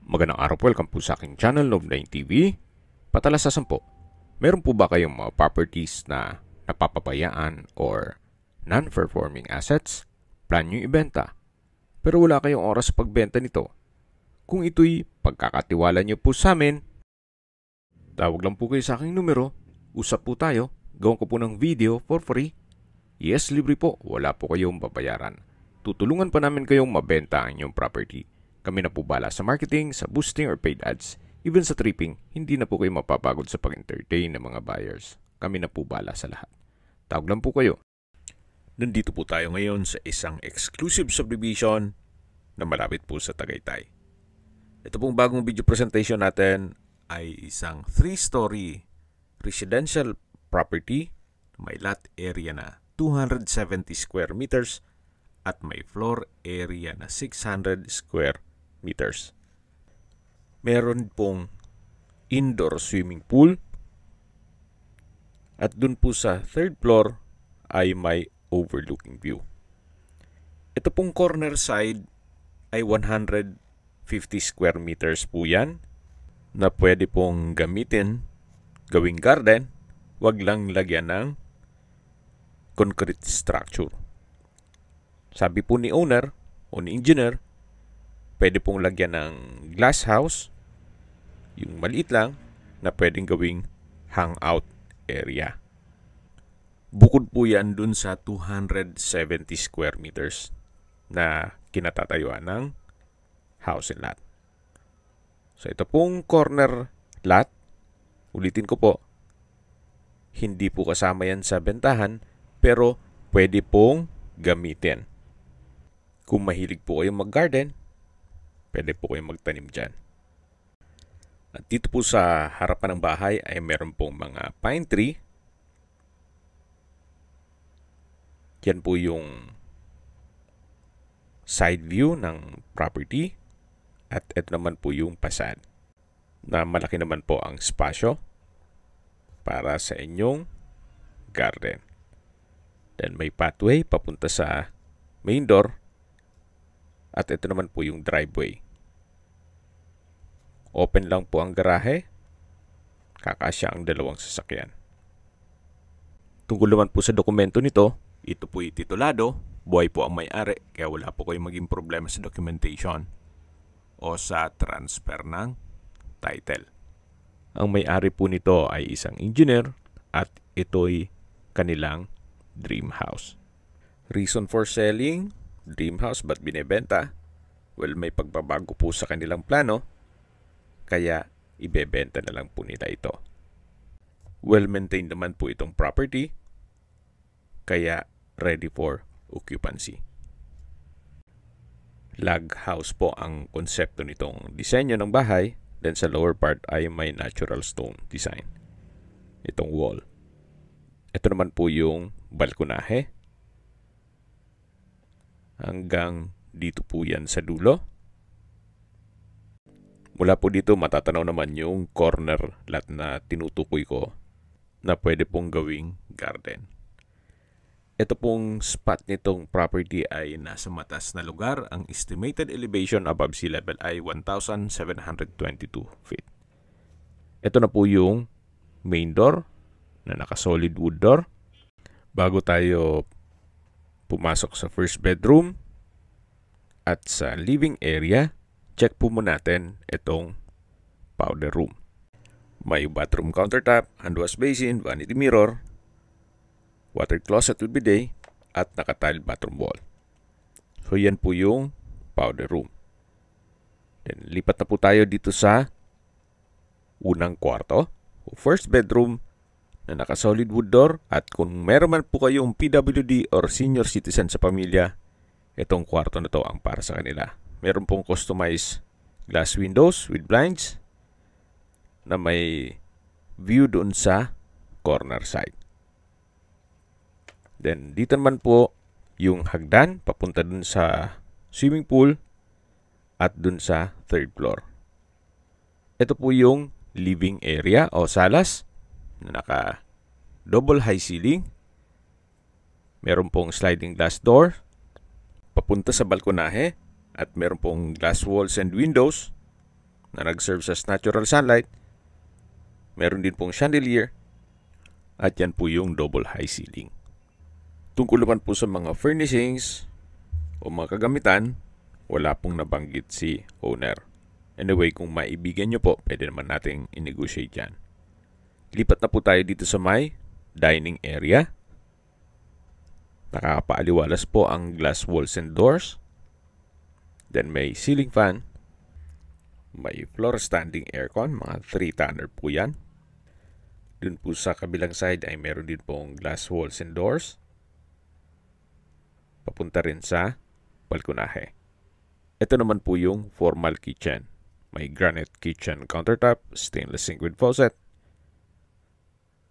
Magandang araw po, welcome po sa aking channel, Love9 TV. Patalasasan po, meron po ba kayong mga properties na napapabayaan or non-performing assets? Plan nyo ibenta, pero wala kayong oras sa pagbenta nito. Kung ito'y pagkakatiwala nyo po sa amin, tawag lang po kayo sa aking numero, usap po tayo, gawin ko po ng video for free. Yes, libre po, wala po kayong babayaran. Tutulungan pa namin kayong mabenta ang inyong property. Kami na po bala sa marketing, sa boosting or paid ads. Even sa tripping, hindi na po kayo mapapagod sa pag-entertain ng mga buyers. Kami na po bala sa lahat. Tawag lang po kayo. Nandito po tayo ngayon sa isang exclusive subdivision na malapit po sa Tagaytay. Ito pong bagong video presentation natin ay isang 3-story residential property. May lot area na 270 square meters at may floor area na 600 square meters. Meron pong indoor swimming pool at dun po sa third floor ay may overlooking view. Ito pong corner side ay 150 square meters po yan na pwede pong gamitin gawing garden, wag lang lagyan ng concrete structure. Sabi po ni owner o ni engineer, pwede pong lagyan ng glass house, yung maliit lang, na pwedeng gawing hangout area. Bukod po yan dun sa 270 square meters na kinatatayuan ng house and lot. So ito pong corner lot, ulitin ko po, hindi po kasama yan sa bentahan, pero pwede pong gamitin. Kung mahilig po kayong mag-garden, pwede po kayong magtanim dyan. At dito po sa harapan ng bahay ay meron pong mga pine tree. Yan po yung side view ng property. At ito naman po yung facade. Na malaki naman po ang spasyo para sa inyong garden. Then may pathway papunta sa main door. At ito naman po yung driveway. Open lang po ang garahe. Kakasya ang dalawang sasakyan. Tungkol naman po sa dokumento nito, ito po yung titulado. Buhay po ang may-ari, kaya wala po kayong maging problema sa documentation o sa transfer ng title. Ang may-ari po nito ay isang engineer at ito'y kanilang dream house. Reason for selling, dream house ba't binebenta? Well, may pagbabago po sa kanilang plano, kaya ibebenta na lang po nila ito. Well-maintained naman po itong property, kaya ready for occupancy. Log house po ang konsepto nitong disenyo ng bahay, then sa lower part ay may natural stone design. Itong wall. Ito naman po yung balkonahe. Hanggang dito po yan sa dulo. Mula po dito matatanaw naman yung corner lot na tinutukoy ko na pwede pong gawing garden. Ito pong spot nitong property ay nasa matas na lugar. Ang estimated elevation above sea level ay 1,722 feet. Ito na po yung main door na naka-solid wood door. Bago tayo pumasok sa first bedroom at sa living area, check po muna natin itong powder room. May bathroom countertop, hand wash basin, vanity mirror, water closet with bidet, at naka-tile bathroom wall. So yan po yung powder room. Then lipat na po tayo dito sa unang kwarto, first bedroom, na naka-solid wood door. At kung meron man po kayong PWD or senior citizen sa pamilya, itong kwarto na to ang para sa kanila. Meron pong customized glass windows with blinds na may view doon sa corner side. Then dito naman po yung hagdan papunta dun sa swimming pool at dun sa third floor. Ito po yung living area o salas na naka double high ceiling. Meron pong sliding glass door papunta sa balkonahe at meron pong glass walls and windows na nag-serve as natural sunlight. Meron din pong chandelier. At yan po yung double high ceiling. Tungkol naman po sa mga furnishings o mga kagamitan, wala pong nabanggit si owner. Anyway, kung maibigan nyo po, pwede naman nating i-negotiate yan. Lipat na po tayo dito sa may dining area. Nakakapaaliwalas po ang glass walls and doors. Then may ceiling fan. May floor standing aircon, mga 3-tonner po yan. Dun po sa kabilang side ay meron din pong glass walls and doors. Papunta rin sa balkonahe. Ito naman po yung formal kitchen. May granite kitchen countertop, stainless sink with faucet.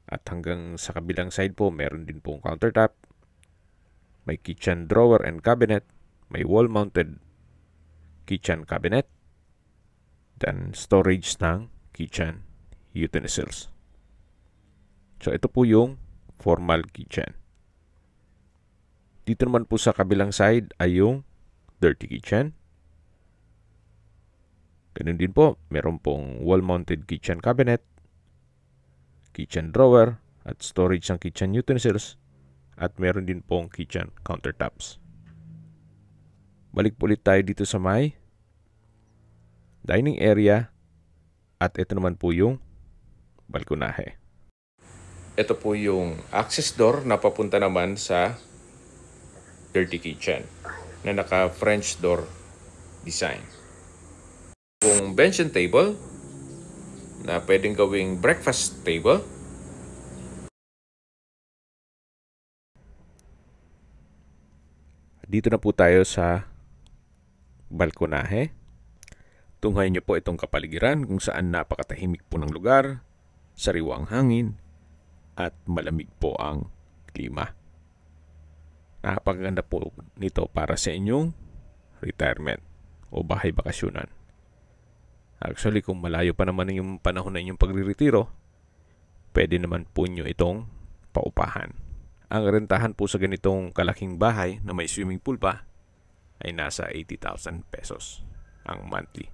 At hanggang sa kabilang side po, meron din pong countertop. May kitchen drawer and cabinet. May wall-mounted kitchen cabinet. Then storage ng kitchen utensils. So ito po yung formal kitchen. Dito naman po sa kabilang side ay yung dirty kitchen. Ganun din po, meron pong wall-mounted kitchen cabinet, kitchen drawer, at storage ng kitchen utensils, at meron din pong kitchen countertops. Balik po ulit tayo dito sa may dining area, at ito naman po yung balkonahe. Ito po yung access door na papunta naman sa dirty kitchen na naka French door design. Kung bench and table na pwedeng gawing breakfast table. Dito na po tayo sa balkonahe. Tunghayin niyo po itong kapaligiran kung saan napakatahimik po ng lugar, sariwang hangin, at malamig po ang klima. Napakaganda po nito para sa inyong retirement o bahay bakasyonan. Actually, kung malayo pa naman yung panahon na inyong pagre-retiro, pwede naman po nyo itong paupahan. Ang rentahan po sa ganitong kalaking bahay na may swimming pool pa ay nasa 80,000 pesos ang monthly.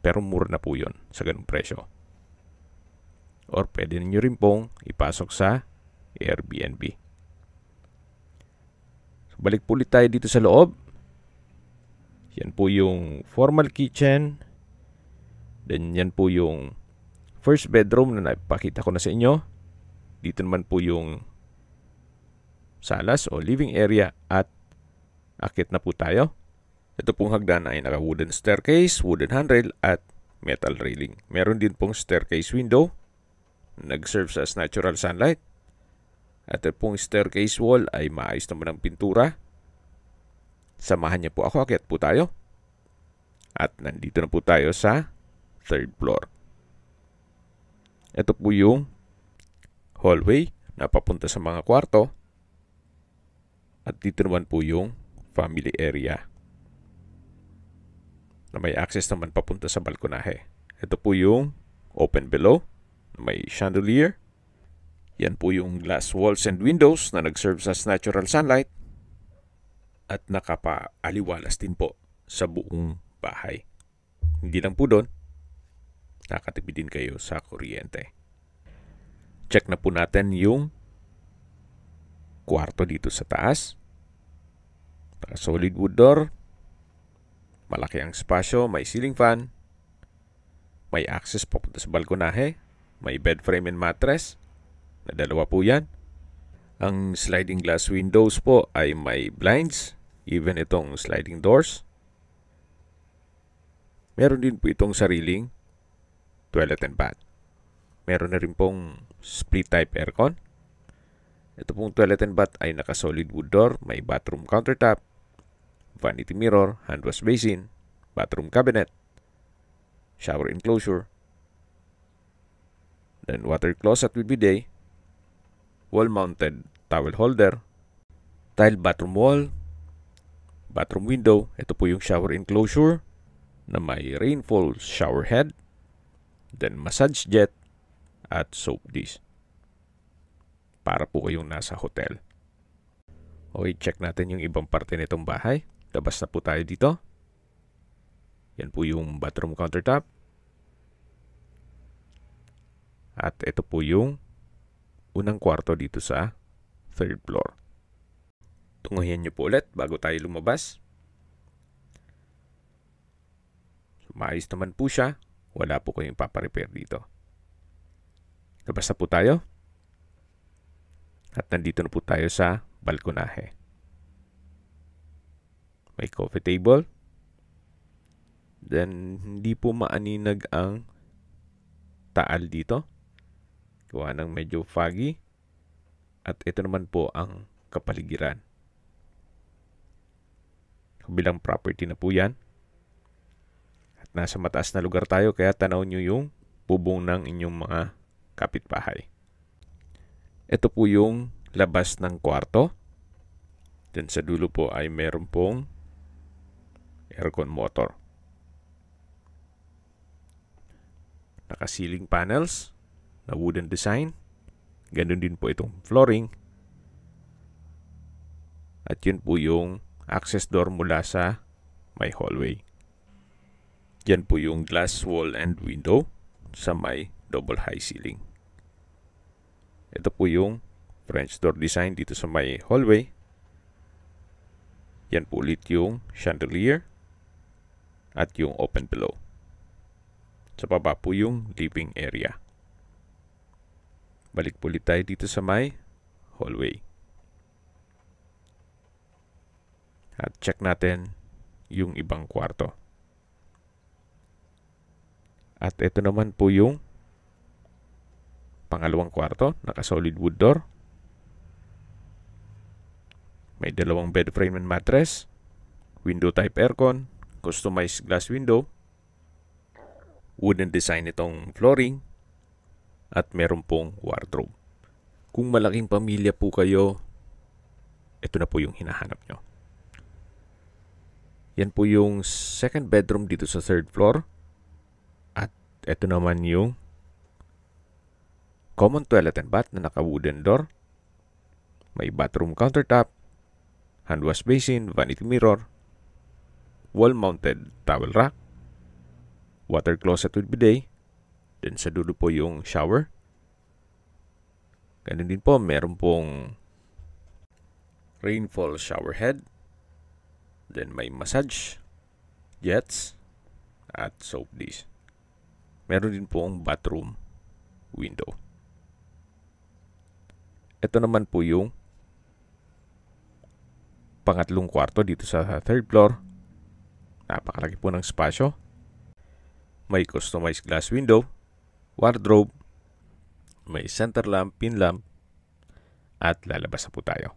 Pero mura na po yun sa ganung presyo. Or pwede nyo rin pong ipasok sa Airbnb. So, balik po ulit tayo dito sa loob. Yan po yung formal kitchen. Then yan po yung first bedroom na napakita ko na sa inyo. Dito naman po yung salas o living area at akit na po tayo. Ito pong hagdan ay naka wooden staircase, wooden handrail at metal railing. Meron din pong staircase window. Nag-serve as natural sunlight. At ito pong staircase wall ay maayos naman ang pintura. Samahan niyo po ako, akyat po tayo. At nandito na po tayo sa third floor. Ito po yung hallway na papunta sa mga kwarto. At dito naman po yung family area na may access naman papunta sa balkonahe. Ito po yung open below. May chandelier. Yan po yung glass walls and windows na nag-serve as natural sunlight at nakapa-aliwalas din po sa buong bahay. Hindi lang po doon, nakatipid din kayo sa kuryente. Check na po natin yung kwarto dito sa taas. Solid wood door. Malaki ang spasyo, may ceiling fan. May access papunta sa balkonahe. May bed frame and mattress na dalawa po yan. Ang sliding glass windows po ay may blinds, even itong sliding doors. Meron din po itong sariling toilet and bath. Meron na rin pong split type aircon. Ito pong toilet and bath ay naka solid wood door, may bathroom countertop, vanity mirror, hand wash basin, bathroom cabinet, shower enclosure, then water closet with bidet, wall-mounted towel holder, tile bathroom wall, bathroom window. Ito po yung shower enclosure na may rainfall shower head, then massage jet at soap dish. Para po kayong nasa hotel. Okay, check natin yung ibang parte nitong bahay. Labas na po tayo dito. Yan po yung bathroom countertop. At ito po yung unang kwarto dito sa third floor. Tunguhin nyo po ulit bago tayo lumabas. Maayos naman po siya. Wala po kayong paparepair dito. Labas na po tayo. At nandito na po tayo sa balkonahe. May coffee table. Then, hindi po maaninag ang taal dito. Gawa ng medyo foggy. At ito naman po ang kapaligiran. Kabilang property na po yan. At nasa mataas na lugar tayo kaya tanaw nyo yung bubong ng inyong mga kapitbahay. Ito po yung labas ng kwarto. Then sa dulo po ay meron pong aircon motor. Naka-ceiling panels na wooden design. Ganun din po itong flooring. At yun po yung access door mula sa may hallway. Yan po yung glass wall and window sa may double high ceiling. Ito po yung French door design dito sa may hallway. Yan po ulit yung chandelier at yung open below. Sa baba po yung living area. Balik po ulit tayo dito sa may hallway. At check natin yung ibang kwarto. At ito naman po yung pangalawang kwarto. Naka-solid wood door. May dalawang bed frame and mattress. Window type aircon. Customized glass window. Wooden design itong flooring. At meron pong wardrobe. Kung malaking pamilya po kayo, ito na po yung hinahanap nyo. Yan po yung second bedroom dito sa third floor. At ito naman yung common toilet and bath na naka-wooden door. May bathroom countertop, hand wash basin, vanity mirror, wall-mounted towel rack, water closet with bidet. Then sa dulo po yung shower. Ganun din po, meron pong rainfall shower head. Then may massage, jets, at soap dish. Meron din pong bathroom window. Ito naman po yung pangatlong kwarto dito sa third floor. Napakalaki po ng spasyo. May customized glass window, wardrobe, may center lamp, pin lamp, at lalabas na po tayo.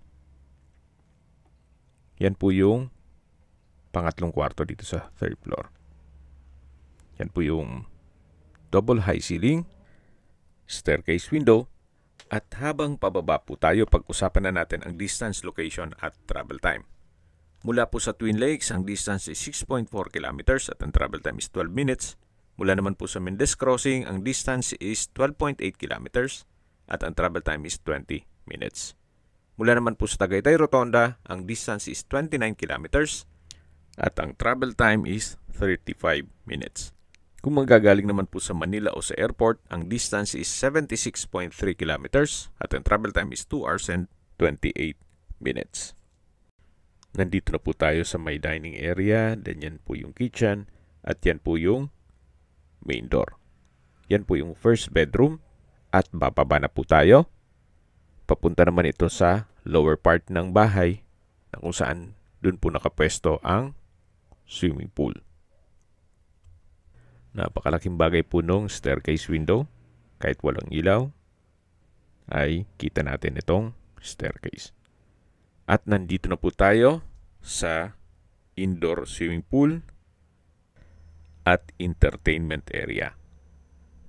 Yan po yung pangatlong kwarto dito sa third floor. Yan po yung double high ceiling, staircase window, at habang pababa po tayo, pag-usapan na natin ang distance, location, at travel time. Mula po sa Twin Lakes, ang distance is 6.4 kilometers at ang travel time is 12 minutes. Mula naman po sa Mendez Crossing, ang distance is 12.8 kilometers at ang travel time is 20 minutes. Mula naman po sa Tagaytay Rotonda, ang distance is 29 kilometers at ang travel time is 35 minutes. Kung magagaling naman po sa Manila o sa airport, ang distance is 76.3 kilometers at ang travel time is 2 hours and 28 minutes. Nandito na po tayo sa may dining area, then yan po yung kitchen at yan po yung main door. Yan po yung first bedroom at bababa na po tayo. Papunta naman ito sa lower part ng bahay na kung saan dun po nakapwesto ang swimming pool. Napakalaking bagay po nung staircase window. Kahit walang ilaw, ay kita natin itong staircase. At nandito na po tayo sa indoor swimming pool at entertainment area.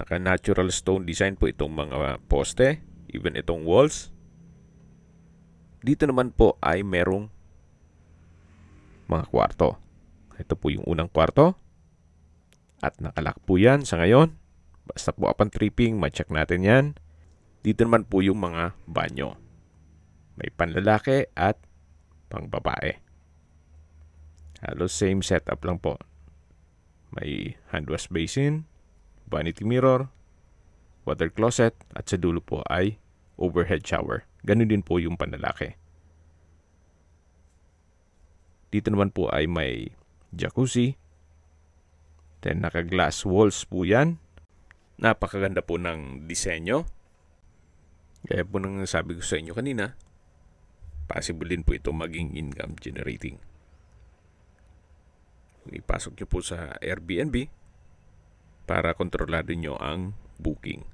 Naka-natural stone design po itong mga poste, even itong walls. Dito naman po ay merong mga kwarto. Ito po yung unang kwarto. At nakalock po yan sa ngayon. Basta po upon tripping, ma-check natin yan. Dito naman po yung mga banyo. May panlalaki at pangbabae. Halos same setup lang po. May hand wash basin, vanity mirror, water closet, at sa dulo po ay overhead shower. Ganun din po yung panlalaki. Dito naman po ay may jacuzzi. Then naka-glass walls po yan. Napakaganda po ng disenyo. Kaya po nang sabi ko sa inyo kanina, possible din po ito maging income generating. Ipasok nyo po sa Airbnb para kontrolado nyo ang booking.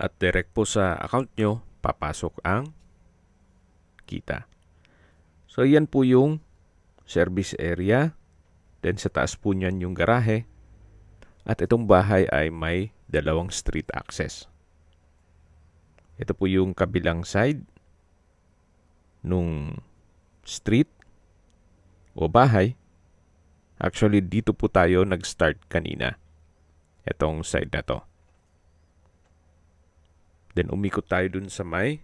At direct po sa account nyo, papasok ang kita. So, yan po yung service area. Then, sa taas po niyan yung garahe. At itong bahay ay may 2 street access. Ito po yung kabilang side nung street o bahay. Actually, dito po tayo nag-start kanina. Itong side na to. Then, umikot tayo dun sa may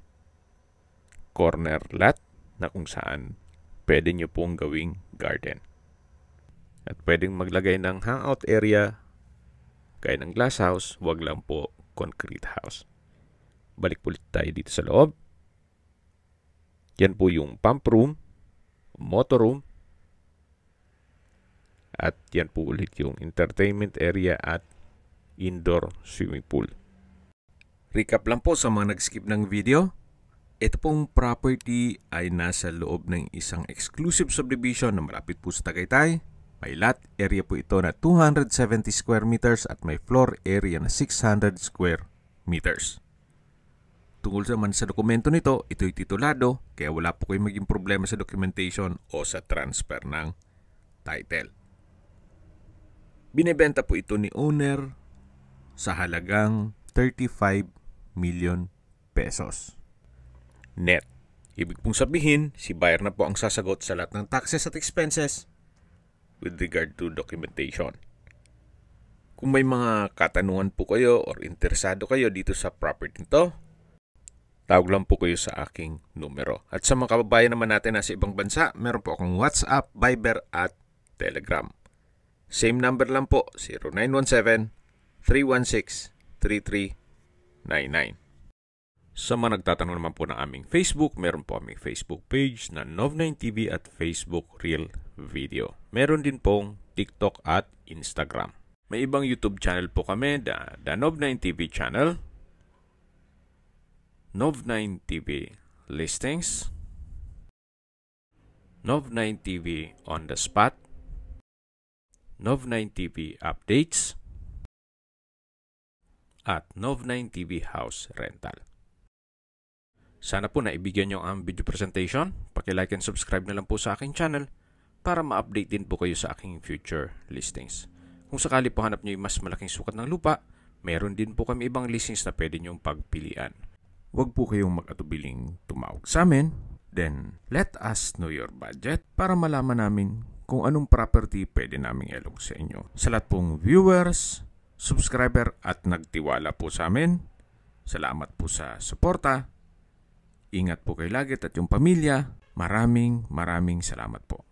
corner lot na kung saan pwede nyo pong gawing garden. At pwedeng maglagay ng hangout area gaya ng glass house, wag lang po concrete house. Balik po ulit tayo dito sa loob. Yan po yung pump room, motor room, at yan po ulit yung entertainment area at indoor swimming pool. Recap lang po sa mga nag-skip ng video. Ito pong property ay nasa loob ng isang exclusive subdivision na malapit po sa Tagaytay. May lot area po ito na 270 square meters at may floor area na 600 square meters. Tungkol naman sa dokumento nito, ito'y titulado kaya wala po kayong maging problema sa documentation o sa transfer ng title. Binebenta po ito ni owner sa halagang 35 million pesos. Net. Ibig pong sabihin, si buyer na po ang sasagot sa lahat ng taxes at expenses with regard to documentation. Kung may mga katanungan po kayo or interesado kayo dito sa property nito, tawag lang po kayo sa aking numero. At sa mga kababayan naman natin na sa ibang bansa, meron po akong WhatsApp, Viber at Telegram. Same number lang po, 0917-316-3399. Sa mga nagtatanong naman po ng aming Facebook, meron po aming Facebook page na Nov9TV at Facebook Reel Video. Meron din pong TikTok at Instagram. May ibang YouTube channel po kami, the Nov9TV channel, Nov9TV Listings, Nov9TV On The Spot, Nov9TV Updates, at Nov9TV House Rental. Sana po naibigyan nyo ang video presentation. Paki-like and subscribe na lang po sa aking channel para ma-update din po kayo sa aking future listings. Kung sakali po hanap nyo yung mas malaking sukat ng lupa, meron din po kami ibang listings na pwede nyong pagpilian. Huwag po kayong mag-atubiling tumawag sa amin. Then, let us know your budget para malaman namin kung anong property pwede naming ilog sa inyo. Sa lahat pong viewers, subscriber at nagtiwala po sa amin, salamat po sa suporta. Ingat po kayo lagi at yung pamilya. Maraming salamat po.